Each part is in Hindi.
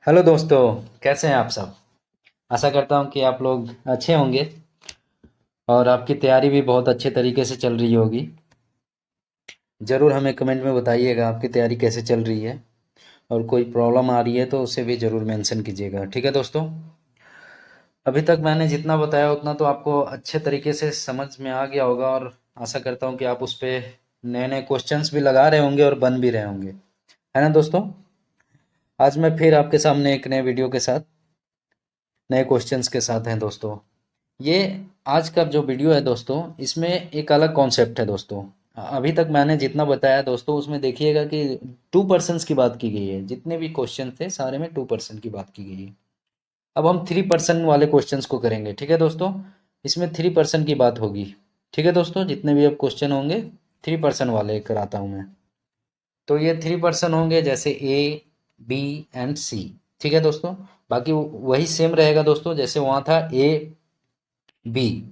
हेलो दोस्तों। कैसे हैं आप सब। आशा करता हूं कि आप लोग अच्छे होंगे और आपकी तैयारी भी बहुत अच्छे तरीके से चल रही होगी। ज़रूर हमें कमेंट में बताइएगा आपकी तैयारी कैसे चल रही है और कोई प्रॉब्लम आ रही है तो उसे भी ज़रूर मेंशन कीजिएगा। ठीक है दोस्तों। अभी तक मैंने जितना बताया उतना तो आपको अच्छे तरीके से समझ में आ गया होगा और आशा करता हूँ कि आप उस पर नए नए क्वेश्चंस भी लगा रहे होंगे और बन भी रहे होंगे, है ना दोस्तों। आज मैं फिर आपके सामने एक नए वीडियो के साथ नए क्वेश्चंस के साथ हैं दोस्तों। ये आज का जो वीडियो है दोस्तों, इसमें एक अलग कॉन्सेप्ट है दोस्तों। अभी तक मैंने जितना बताया दोस्तों उसमें देखिएगा कि 2% की बात की गई है। जितने भी क्वेश्चन थे सारे में 2% की बात की गई है। अब हम 3% वाले क्वेश्चंस को करेंगे। ठीक है दोस्तों। इसमें 3% की बात होगी। ठीक है दोस्तों। जितने भी अब क्वेश्चन होंगे 3% वाले कराता हूँ मैं। तो ये 3% होंगे, जैसे ए, बी एंड सी। ठीक है दोस्तों। बाकी वही सेम रहेगा दोस्तों, जैसे वहाँ था ए, बी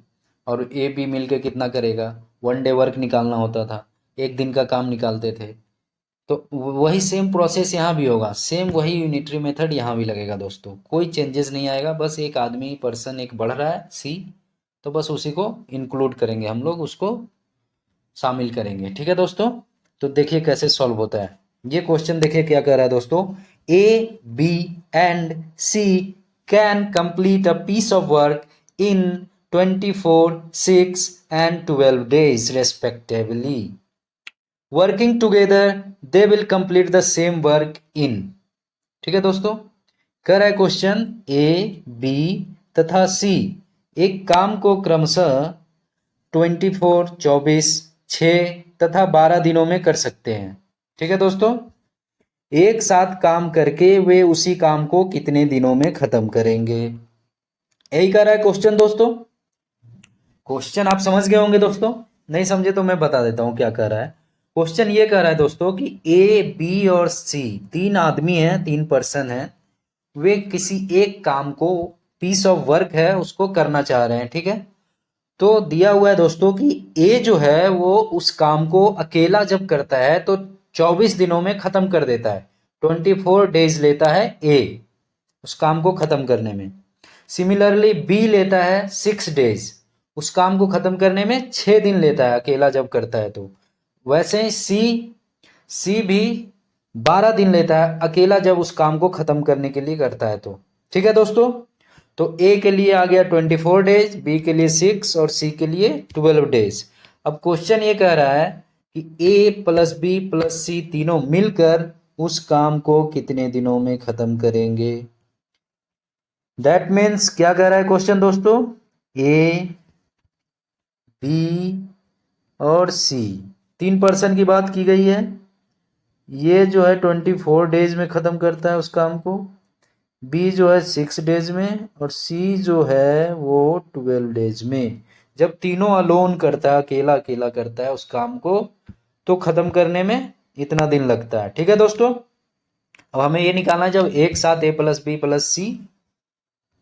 और ए बी मिलके कितना करेगा। 1 डे वर्क निकालना होता था, एक दिन का काम निकालते थे। तो वही सेम प्रोसेस यहाँ भी होगा, सेम वही यूनिटरी मेथड यहाँ भी लगेगा दोस्तों। कोई चेंजेस नहीं आएगा, बस एक आदमी पर्सन एक बढ़ रहा है सी, तो बस उसी को इंक्लूड करेंगे हम लोग, उसको शामिल करेंगे। ठीक है दोस्तों। तो देखिए कैसे सॉल्व होता है ये क्वेश्चन। देखिए क्या कह रहा है दोस्तों। A, B and C can complete a piece of work in 24, 6 एंड 12 days respectively. Working together they will complete the same work in। ठीक है दोस्तों। कह रहा है क्वेश्चन ए, बी तथा सी एक काम को क्रमशः 24, 24, 6 तथा 12 दिनों में कर सकते हैं। ठीक है दोस्तों। एक साथ काम करके वे उसी काम को कितने दिनों में खत्म करेंगे, यही कह रहा है क्वेश्चन दोस्तों। क्वेश्चन आप समझ गए होंगे दोस्तों। नहीं समझे तो मैं बता देता हूं क्या कह रहा है। क्वेश्चन ये कह रहा है दोस्तों कि ए, बी और सी तीन आदमी हैं, 3% हैं। वे किसी एक काम को, पीस ऑफ वर्क है, उसको करना चाह रहे हैं। ठीक है। तो दिया हुआ है दोस्तों कि ए जो है वो उस काम को अकेला जब करता है तो 24 दिनों में खत्म कर देता है। 24 डेज लेता है ए उस काम को खत्म करने में। सिमिलरली बी लेता है 6 डेज, उस काम को खत्म करने में 6 दिन लेता है अकेला जब करता है तो। वैसे ही सी भी 12 दिन लेता है अकेला जब उस काम को खत्म करने के लिए करता है तो। ठीक है दोस्तों। तो ए के लिए आ गया 24 डेज, बी के लिए 6 और सी के लिए 12 डेज। अब क्वेश्चन ये कह रहा है कि ए प्लस बी प्लस सी तीनों मिलकर उस काम को कितने दिनों में खत्म करेंगे। दैट मीन्स क्या कह रहा है क्वेश्चन दोस्तों, ए, बी और सी 3% की बात की गई है। ये जो है 24 डेज में खत्म करता है उस काम को, बी जो है 6 डेज में और सी जो है वो 12 डेज में। जब तीनों अलोन करता है, अकेला अकेला करता है उस काम को, तो खत्म करने में इतना दिन लगता है। ठीक है दोस्तों। अब हमें ये निकालना है, जब एक साथ ए प्लस बी प्लस सी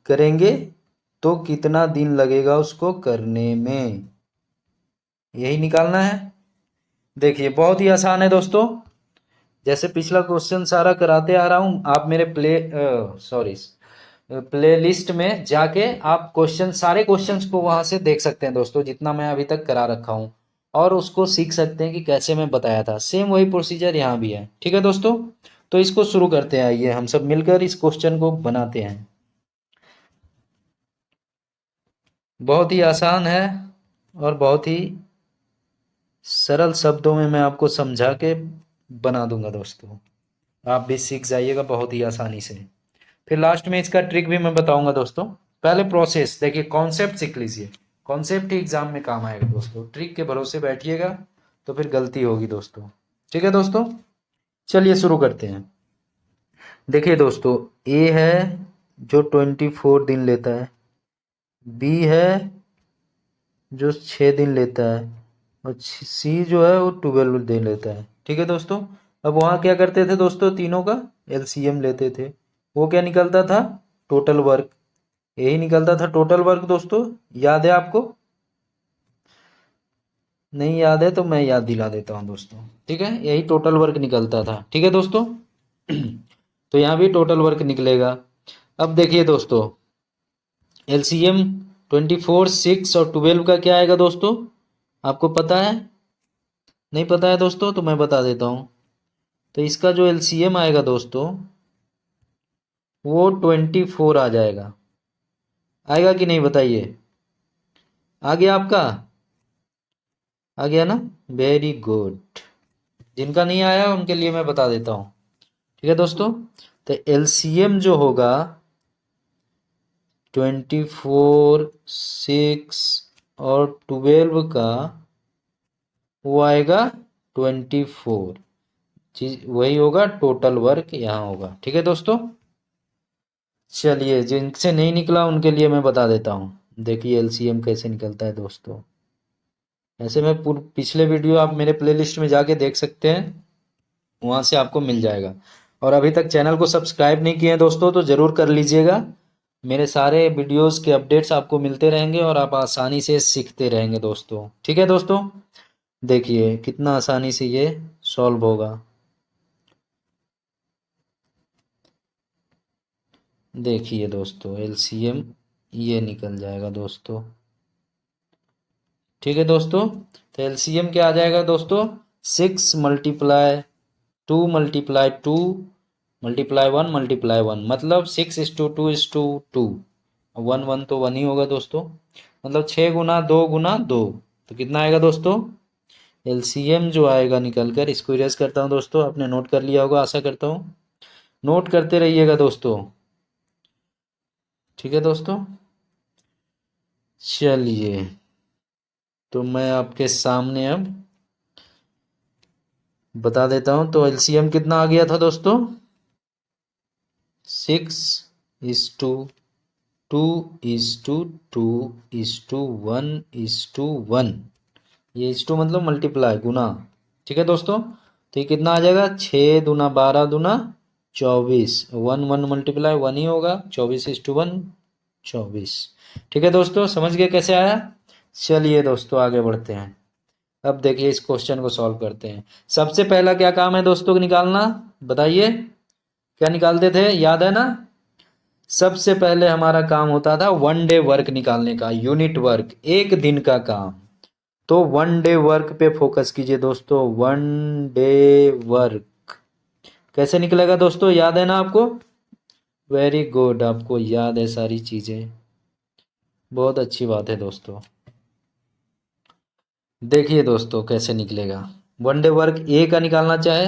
करेंगे तो कितना दिन लगेगा उसको करने में, यही निकालना है। देखिए बहुत ही आसान है दोस्तों। जैसे पिछला क्वेश्चन सारा कराते आ रहा हूं, आप मेरे प्ले लिस्ट में जाके आप क्वेश्चन, सारे क्वेश्चंस को वहां से देख सकते हैं दोस्तों, जितना मैं अभी तक करा रखा हूं, और उसको सीख सकते हैं कि कैसे मैं बताया था। सेम वही प्रोसीजर यहाँ भी है। ठीक है दोस्तों। तो इसको शुरू करते हैं, आइए हम सब मिलकर इस क्वेश्चन को बनाते हैं। बहुत ही आसान है और बहुत ही सरल शब्दों में मैं आपको समझा के बना दूंगा दोस्तों। आप भी सीख जाइएगा बहुत ही आसानी से। फिर लास्ट में इसका ट्रिक भी मैं बताऊंगा दोस्तों। पहले प्रोसेस देखिए, कॉन्सेप्ट सीख लीजिए। कॉन्सेप्ट ही एग्जाम में काम आएगा दोस्तों। ट्रिक के भरोसे बैठिएगा तो फिर गलती होगी दोस्तों। ठीक है दोस्तों। चलिए शुरू करते हैं। देखिए दोस्तों, ए है जो 24 दिन लेता है, बी है जो 6 दिन लेता है और सी जो है वो 12 दिन लेता है। ठीक है दोस्तों। अब वहाँ क्या करते थे दोस्तों, तीनों का एलसीएम लेते थे। वो क्या निकलता था, टोटल वर्क। यही निकलता था टोटल वर्क दोस्तों। याद है आपको? नहीं याद है तो मैं याद दिला देता हूँ दोस्तों। ठीक है, यही टोटल वर्क निकलता था। ठीक है दोस्तों। तो यहाँ भी टोटल वर्क निकलेगा। अब देखिए दोस्तों, एलसीएम 24, 6 और 12 का क्या आएगा दोस्तों, आपको पता है? नहीं पता है दोस्तों, तो मैं बता देता हूँ। तो इसका जो एलसीएम आएगा दोस्तों, वो 24 आ जाएगा। आएगा कि नहीं बताइए? आ गया आपका? आ गया ना? Very good. जिनका नहीं आया उनके लिए मैं बता देता हूँ। ठीक है दोस्तों, तो एलसीएम जो होगा 24, 6 और 12 का, वो आएगा 24। चीज वही होगा, टोटल वर्क यहाँ होगा। ठीक है दोस्तों, चलिए जिनसे नहीं निकला उनके लिए मैं बता देता हूँ। देखिए एलसीएम कैसे निकलता है दोस्तों। ऐसे में पिछले वीडियो आप मेरे प्लेलिस्ट में जाके देख सकते हैं, वहाँ से आपको मिल जाएगा। और अभी तक चैनल को सब्सक्राइब नहीं किए हैं दोस्तों, तो ज़रूर कर लीजिएगा। मेरे सारे वीडियोस के अपडेट्स आपको मिलते रहेंगे और आप आसानी से सीखते रहेंगे दोस्तों। ठीक है दोस्तों, देखिए कितना आसानी से ये सॉल्व होगा। देखिए दोस्तों, एलसीएम ये निकल जाएगा दोस्तों। ठीक है दोस्तों, तो एलसीएम क्या आ जाएगा दोस्तों, 6 मल्टीप्लाई 2 मल्टीप्लाई 2 मल्टीप्लाई 1 मल्टीप्लाई 1, मतलब 6:2:2। 1 1 तो 1 ही होगा दोस्तों, मतलब 6 गुना 2 गुना 2। तो कितना आएगा दोस्तों, एलसीएम जो आएगा निकल कर, इसको इरेज करता हूँ दोस्तों, आपने नोट कर लिया होगा आशा करता हूँ। नोट करते रहिएगा दोस्तों। ठीक है दोस्तों, चलिए तो मैं आपके सामने अब बता देता हूँ। तो एलसीएम कितना आ गया था दोस्तों, 6:2:2:1:1। ये इस टू मतलब मल्टीप्लाई, गुना। ठीक है दोस्तों, तो ये कितना आ जाएगा, 6 दूना 12 दूना 24। 1 1 मल्टीप्लाई 1 ही होगा, 24:1 24। ठीक है दोस्तों, समझ गए कैसे आया? चलिए दोस्तों आगे बढ़ते हैं। अब देखिए इस क्वेश्चन को सॉल्व करते हैं। सबसे पहला क्या काम है दोस्तों को निकालना, बताइए क्या निकालते थे, याद है ना? सबसे पहले हमारा काम होता था 1 डे वर्क निकालने का, यूनिट वर्क, एक दिन का काम। तो 1 डे वर्क पे फोकस कीजिए दोस्तों। 1 डे वर्क कैसे निकलेगा दोस्तों, याद है ना आपको? वेरी गुड, आपको याद है सारी चीजें, बहुत अच्छी बात है दोस्तों। देखिए दोस्तों कैसे निकलेगा। 1 डे वर्क ए का निकालना चाहे,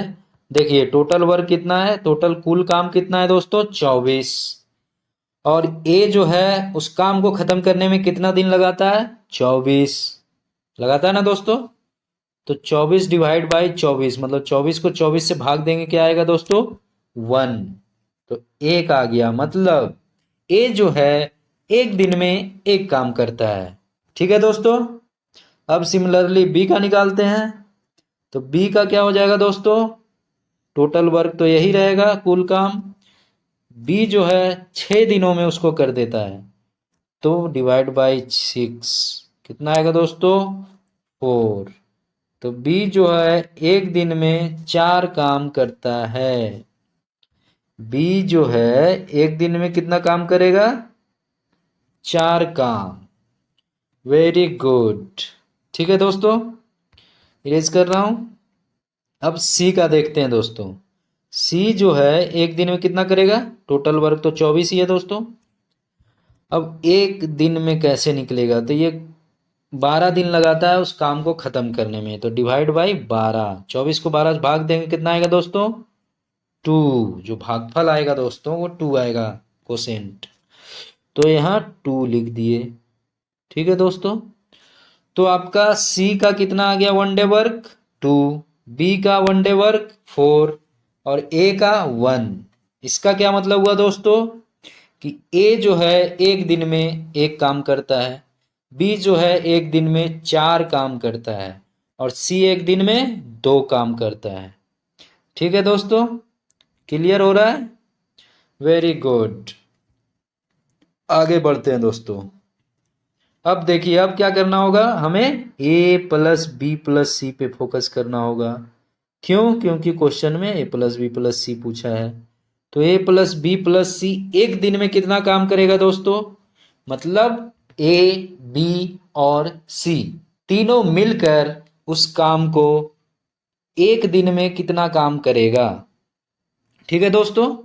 देखिए टोटल वर्क कितना है, टोटल कुल काम कितना है दोस्तों, 24। और ए जो है उस काम को खत्म करने में कितना दिन लगाता है, 24 लगाता है ना दोस्तों। तो 24 डिवाइड बाई 24, मतलब 24 को 24 से भाग देंगे, क्या आएगा दोस्तों, 1। तो एक आ गया, मतलब ए जो है एक दिन में एक काम करता है। ठीक है दोस्तों, अब सिमिलरली बी का निकालते हैं। तो बी का क्या हो जाएगा दोस्तों, टोटल वर्क तो यही रहेगा, कुल काम। बी जो है 6 दिनों में उसको कर देता है, तो डिवाइड बाई 6 कितना आएगा दोस्तों, 4। तो बी जो है एक दिन में 4 काम करता है। बी जो है एक दिन में कितना काम करेगा, 4 काम। Very good. ठीक है दोस्तों, इरेज कर रहा हूं। अब सी का देखते हैं दोस्तों। सी जो है एक दिन में कितना करेगा, टोटल वर्क तो 24 ही है दोस्तों। अब एक दिन में कैसे निकलेगा, तो ये 12 दिन लगाता है उस काम को खत्म करने में, तो डिवाइड बाई 12। 24 को 12 से भाग देंगे, कितना आएगा दोस्तों, 2। जो भागफल आएगा दोस्तों वो 2 आएगा, कोसेंट। तो यहाँ 2 लिख दिए। ठीक है दोस्तों, तो आपका सी का कितना आ गया 1 डे वर्क, 2। बी का 1 डे वर्क 4 और ए का 1। इसका क्या मतलब हुआ दोस्तों, कि ए जो है एक दिन में एक काम करता है, बी जो है एक दिन में 4 काम करता है, और सी एक दिन में 2 काम करता है। ठीक है दोस्तों, क्लियर हो रहा है? वेरी गुड, आगे बढ़ते हैं दोस्तों। अब देखिए अब क्या करना होगा, हमें ए प्लस बी प्लस सी पे फोकस करना होगा। क्यों? क्योंकि क्वेश्चन में ए प्लस बी प्लस सी पूछा है। तो ए प्लस बी प्लस सी एक दिन में कितना काम करेगा दोस्तों? मतलब ए, बी और सी तीनों मिलकर उस काम को एक दिन में कितना काम करेगा। ठीक है दोस्तों,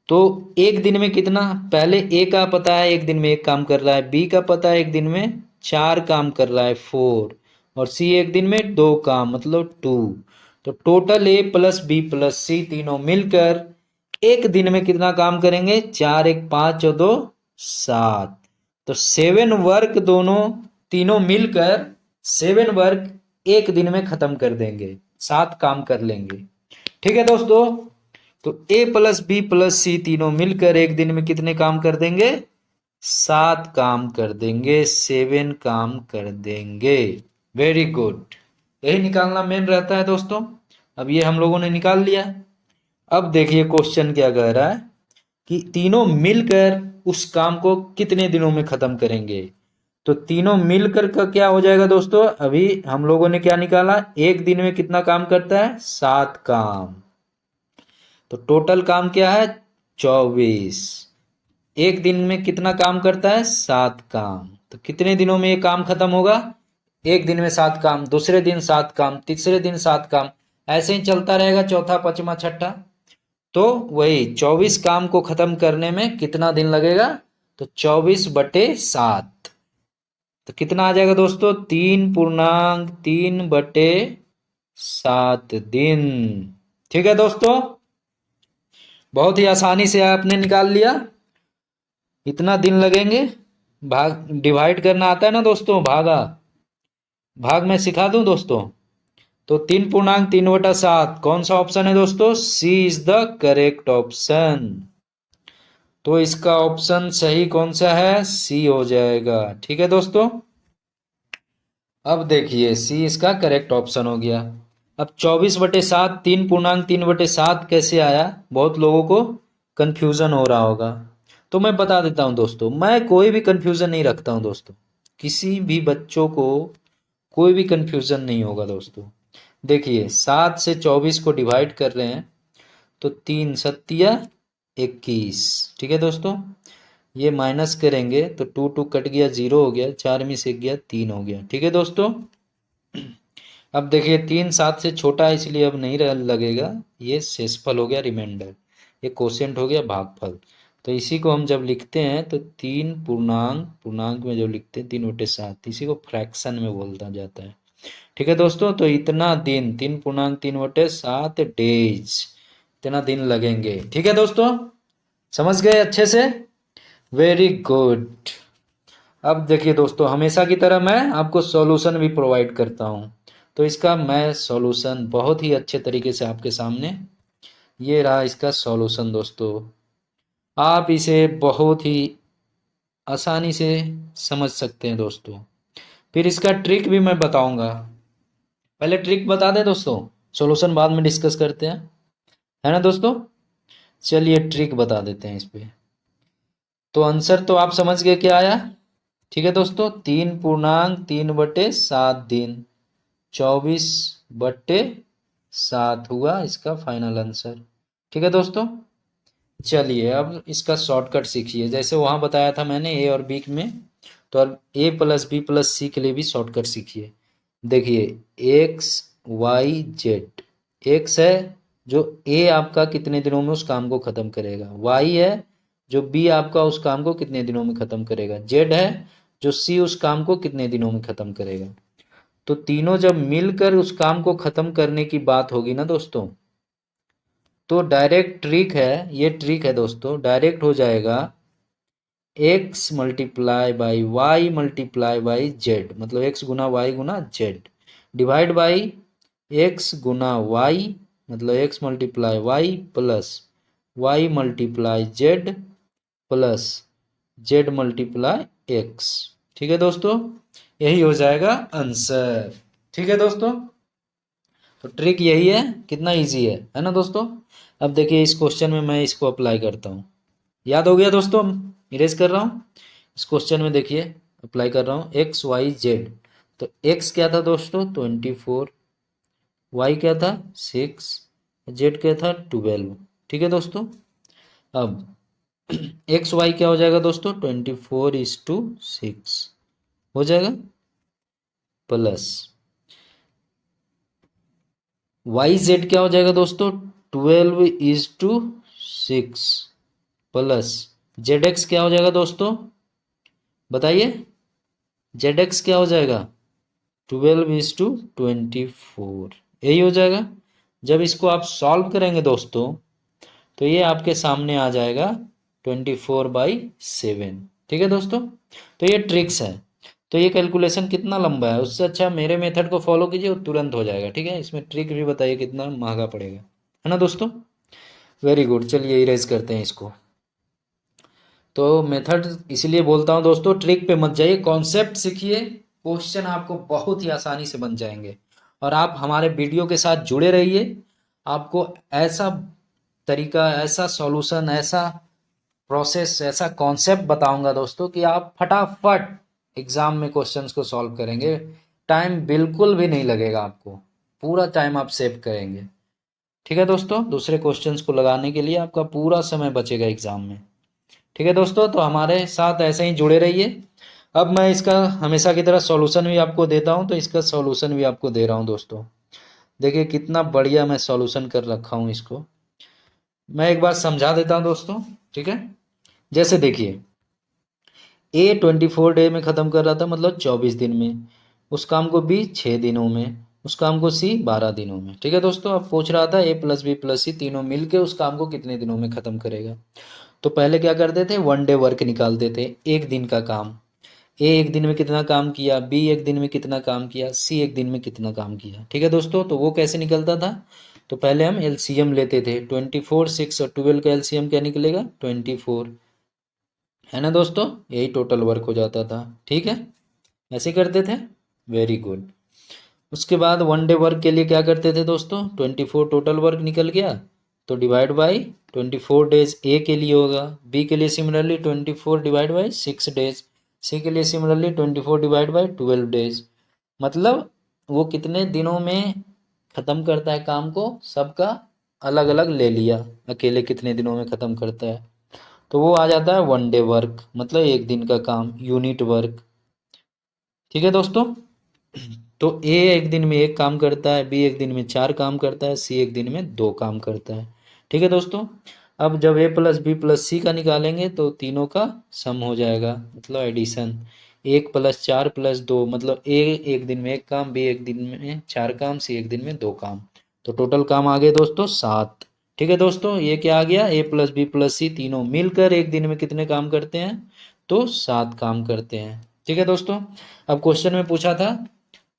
तो एक दिन में कितना, पहले ए का पता है एक दिन में एक काम कर रहा है, बी का पता है एक दिन में 4 काम कर रहा है 4, और सी एक दिन में 2 काम मतलब 2। तो total A plus B plus सी तीनों मिलकर एक दिन में कितना काम करेंगे? 4 1 5 और 2 7। तो 7 वर्क दोनों तीनों मिलकर 7 वर्क एक दिन में खत्म कर देंगे, 7 काम कर लेंगे। ठीक है दोस्तों, तो ए प्लस बी प्लस सी तीनों मिलकर एक दिन में कितने काम कर देंगे? 7 काम कर देंगे, 7 काम कर देंगे। वेरी गुड, यही निकालना मेन रहता है दोस्तों। अब ये हम लोगों ने निकाल लिया। अब देखिए क्वेश्चन क्या कह रहा है कि तीनों मिलकर उस काम को कितने दिनों में खत्म करेंगे। तो तीनों मिलकर का क्या हो जाएगा दोस्तों? अभी हम लोगों ने क्या निकाला, एक दिन में कितना काम करता है? 7 काम। तो टोटल काम क्या है? 24। एक दिन में कितना काम करता है? 7 काम। तो कितने दिनों में ये काम खत्म होगा? एक दिन में 7 काम, दूसरे दिन 7 काम, तीसरे दिन 7 काम, ऐसे ही चलता रहेगा, चौथा पांचवा छठा। तो वही 24 काम को खत्म करने में कितना दिन लगेगा? तो 24/7। तो कितना आ जाएगा दोस्तों? 3.3/7 दिन। ठीक है दोस्तों, बहुत ही आसानी से आपने निकाल लिया। इतना दिन लगेंगे। भाग डिवाइड करना आता है ना दोस्तों, भाग में सिखा दूं दोस्तों। तो 3.3/7 कौन सा ऑप्शन है दोस्तों? सी इज द करेक्ट ऑप्शन। तो इसका ऑप्शन सही कौन सा है? सी हो जाएगा। ठीक है दोस्तों, अब देखिए सी इसका करेक्ट ऑप्शन हो गया। अब 24/7 3.3/7 कैसे आया? बहुत लोगों को कंफ्यूजन हो रहा होगा, तो मैं बता देता हूं दोस्तों। मैं कोई भी कंफ्यूजन नहीं रखता हूं दोस्तों, किसी भी बच्चों को कोई भी कंफ्यूजन नहीं होगा दोस्तों। देखिए 7 से 24 को डिवाइड कर रहे हैं, तो 3 सत्तिया 21। ठीक है दोस्तों, ये माइनस करेंगे तो 2 2 कट गया, 0 हो गया, 4 में से गया 3 हो गया। ठीक है दोस्तों, अब देखिए 3 7 से छोटा है इसलिए अब नहीं लगेगा, ये शेषफल हो गया, रिमाइंडर, ये कोशेंट हो गया, भागफल। तो इसी को हम जब लिखते हैं तो 3 पूर्णांक में जब लिखते हैं 3/7, इसी को फ्रैक्शन में बोलता जाता है। ठीक है दोस्तों, तो इतना दिन 3.3/7 डेज, इतना दिन लगेंगे। ठीक है दोस्तों, समझ गए अच्छे से? Very good. अब देखिए दोस्तों, हमेशा की तरह मैं आपको सॉल्यूशन भी प्रोवाइड करता हूं। तो इसका मैं सॉल्यूशन बहुत ही अच्छे तरीके से आपके सामने, ये रहा इसका सॉल्यूशन दोस्तों। आप इसे बहुत ही आसानी से समझ सकते हैं दोस्तों। फिर इसका ट्रिक भी मैं बताऊंगा। पहले ट्रिक बता दें दोस्तों, सॉल्यूशन बाद में डिस्कस करते हैं, है ना दोस्तों। चलिए ट्रिक बता देते हैं इस पे। तो आंसर तो आप समझ गए क्या आया। ठीक है दोस्तों, 3.3/7 दिन, 24/7 हुआ इसका फाइनल आंसर। ठीक है दोस्तों, चलिए अब इसका शॉर्टकट सीखिए। जैसे वहां बताया था मैंने ए और बी में, तो अब ए प्लस बी प्लस सी के लिए भी शॉर्टकट सीखिए। देखिए एक्स वाई जेड, एक्स है जो ए आपका कितने दिनों में उस काम को खत्म करेगा, वाई है जो बी आपका उस काम को कितने दिनों में खत्म करेगा, जेड है जो सी उस काम को कितने दिनों में खत्म करेगा। तो तीनों जब मिलकर उस काम को खत्म करने की बात होगी ना दोस्तों, तो डायरेक्ट ट्रिक है, ये ट्रिक है दोस्तों, डायरेक्ट हो जाएगा x multiply by y multiply by z, मतलब x गुना वाई गुना जेड, डिवाइड बाई x गुना वाई, मतलब x multiply y plus y multiply z plus z multiply x. ठीक है दोस्तों, यही हो जाएगा आंसर। ठीक है दोस्तों, तो ट्रिक यही है, कितना इजी है ना दोस्तों। अब देखिए इस क्वेश्चन में मैं इसको अप्लाई करता हूँ। याद हो गया दोस्तों, इरेज कर रहा हूँ। इस क्वेश्चन में देखिए अप्लाई कर रहा हूँ, एक्स वाई जेड। तो एक्स क्या था दोस्तों? 24, वाई क्या था? 6, जेड क्या था? 12। ठीक है दोस्तों। अब एक्स वाई क्या हो जाएगा दोस्तों, 24:6 हो जाएगा, प्लस वाई जेड क्या हो जाएगा दोस्तों, 12:6 प्लस जेड एक्स क्या हो जाएगा दोस्तों, बताइए, जेड एक्स क्या हो जाएगा, 12:24, यही हो जाएगा। जब इसको आप सॉल्व करेंगे दोस्तों तो ये आपके सामने आ जाएगा 24/7। ठीक है दोस्तों, तो ये ट्रिक्स है। तो ये कैलकुलेशन कितना लंबा है, उससे अच्छा मेरे मेथड को फॉलो कीजिए, वो तुरंत हो जाएगा। ठीक है, इसमें ट्रिक भी बताइए कितना महंगा पड़ेगा, है ना दोस्तों। वेरी गुड, चलिए इरेज करते हैं इसको। तो मेथड इसलिए बोलता हूँ दोस्तों, ट्रिक पे मत जाइए, कॉन्सेप्ट सीखिए, क्वेश्चन आपको बहुत ही आसानी से बन जाएंगे। और आप हमारे वीडियो के साथ जुड़े रहिए, आपको ऐसा तरीका, ऐसा सॉल्यूशन, ऐसा प्रोसेस, ऐसा कॉन्सेप्ट बताऊंगा दोस्तों कि आप फटाफट एग्जाम में क्वेश्चंस को सॉल्व करेंगे। टाइम बिल्कुल भी नहीं लगेगा आपको, पूरा टाइम आप सेव करेंगे। ठीक है दोस्तों, दूसरे क्वेश्चंस को लगाने के लिए आपका पूरा समय बचेगा एग्जाम में। ठीक है दोस्तों, तो हमारे साथ ऐसे ही जुड़े रहिए। अब मैं इसका हमेशा की तरह सॉल्यूशन भी आपको देता हूं, तो इसका सॉल्यूशन भी आपको दे रहा हूं दोस्तों। देखिए कितना बढ़िया मैं सॉल्यूशन कर रखा हूं इसको। मैं एक बार समझा देता हूं दोस्तों, ठीक है। जैसे देखिए, ए 24 डे में ख़त्म कर रहा था, मतलब 24 दिन में। उस काम को बी 6 दिनों में, उस काम को सी 12 दिनों में। ठीक है दोस्तों, अब पूछ रहा था ए प्लस बी प्लस सी तीनों मिलके उस काम को कितने दिनों में ख़त्म करेगा। तो पहले क्या करते थे, 1 डे वर्क निकालते थे, एक दिन का काम। ए एक दिन में कितना काम किया, बी एक दिन में कितना काम किया, सी एक दिन में कितना काम किया। ठीक है दोस्तों, तो वो कैसे निकलता था, तो पहले हम एलसीएम लेते थे। 24, 6 और 12 का एलसीएम क्या निकलेगा, 24, है ना दोस्तों, यही टोटल वर्क हो जाता था। ठीक है, ऐसे करते थे, वेरी गुड। उसके बाद 1 डे वर्क के लिए क्या करते थे दोस्तों, 24 टोटल वर्क निकल गया तो डिवाइड बाई 24 डेज ए के लिए होगा, बी के लिए सिमिलरली 24 डिवाइड बाई 6 डेज, सी के लिए सिमिलरली 24 डिवाइड बाई 12 डेज। मतलब वो कितने दिनों में ख़त्म करता है काम को, सबका अलग अलग ले लिया, अकेले कितने दिनों में ख़त्म करता है, तो वो आ जाता है 1 डे वर्क, मतलब एक दिन का काम, यूनिट वर्क। ठीक है दोस्तों, तो ए एक दिन में एक काम करता है, बी एक दिन में 4 काम करता है, सी एक दिन में 2 काम करता है। ठीक है दोस्तों, अब जब ए प्लस बी प्लस सी का निकालेंगे तो तीनों का सम हो जाएगा, मतलब एडिशन। 1 + 4 + 2, मतलब ए एक दिन में एक काम, बी एक दिन में 4 काम, सी एक दिन में 2 काम, तो टोटल काम आ गए दोस्तों 7। ठीक है दोस्तों, ये क्या आ गया, ए प्लस बी प्लस सी तीनों मिलकर एक दिन में कितने काम करते हैं, तो 7 काम करते हैं। ठीक है दोस्तों, अब क्वेश्चन में पूछा था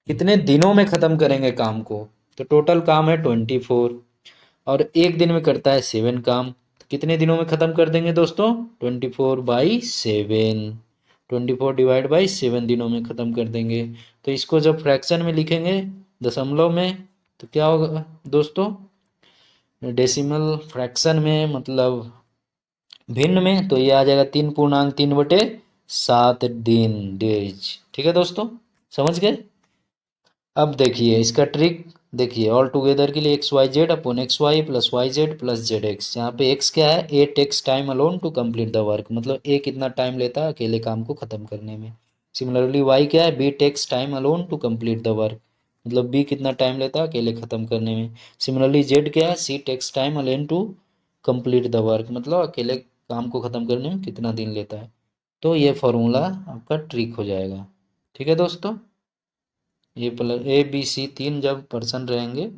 कितने दिनों में खत्म करेंगे काम को, तो टोटल काम है 24 और एक दिन में करता है 7 काम, तो कितने दिनों में खत्म कर देंगे दोस्तों, 24/7, 24 डिवाइड बाई 7 दिनों में खत्म कर देंगे। तो इसको जब फ्रैक्शन में लिखेंगे, दशमलव में, तो क्या होगा दोस्तों, डेसिमल फ्रैक्शन में, मतलब भिन्न में, तो ये आ जाएगा 3.3/7 दिन, डेज। ठीक है दोस्तों, समझ गए। अब देखिए इसका ट्रिक, देखिए ऑल टुगेदर के लिए X Y Z upon X Y plus Y Z plus Z X. यहाँ पे एक्स क्या है, A takes time alone to complete the work, मतलब ए कितना टाइम लेता है अकेले काम को खत्म करने में। सिमिलरली वाई क्या है, B takes time alone to complete the work, मतलब बी कितना टाइम लेता है अकेले खत्म करने में। सिमिलरली जेड क्या है, C takes time alone to complete the work, मतलब अकेले काम को खत्म करने में कितना दिन लेता है। तो ये फॉर्मूला आपका ट्रिक हो जाएगा। ठीक है दोस्तों, ए प्लस ए बी सी 3 जब पर्सन रहेंगे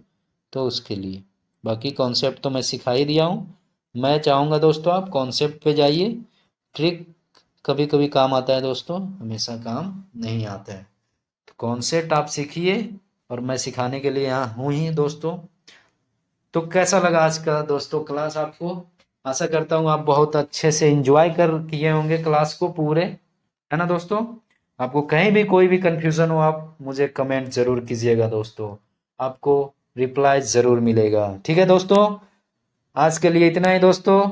तो उसके लिए, बाकी कॉन्सेप्ट तो मैं सिखा ही दिया हूँ। मैं चाहूँगा दोस्तों आप कॉन्सेप्ट पे जाइए, ट्रिक कभी कभी काम आता है दोस्तों, हमेशा काम नहीं आता है। तो कॉन्सेप्ट आप सीखिए और मैं सिखाने के लिए यहाँ हूँ ही दोस्तों। तो कैसा लगा आज का दोस्तों क्लास आपको, आशा करता हूँ आप बहुत अच्छे से एंजॉय कर किए होंगे क्लास को पूरे, है ना दोस्तों। आपको कहीं भी कोई भी कंफ्यूजन हो आप मुझे कमेंट जरूर कीजिएगा दोस्तों, आपको रिप्लाई जरूर मिलेगा। ठीक है दोस्तों, आज के लिए इतना ही दोस्तों।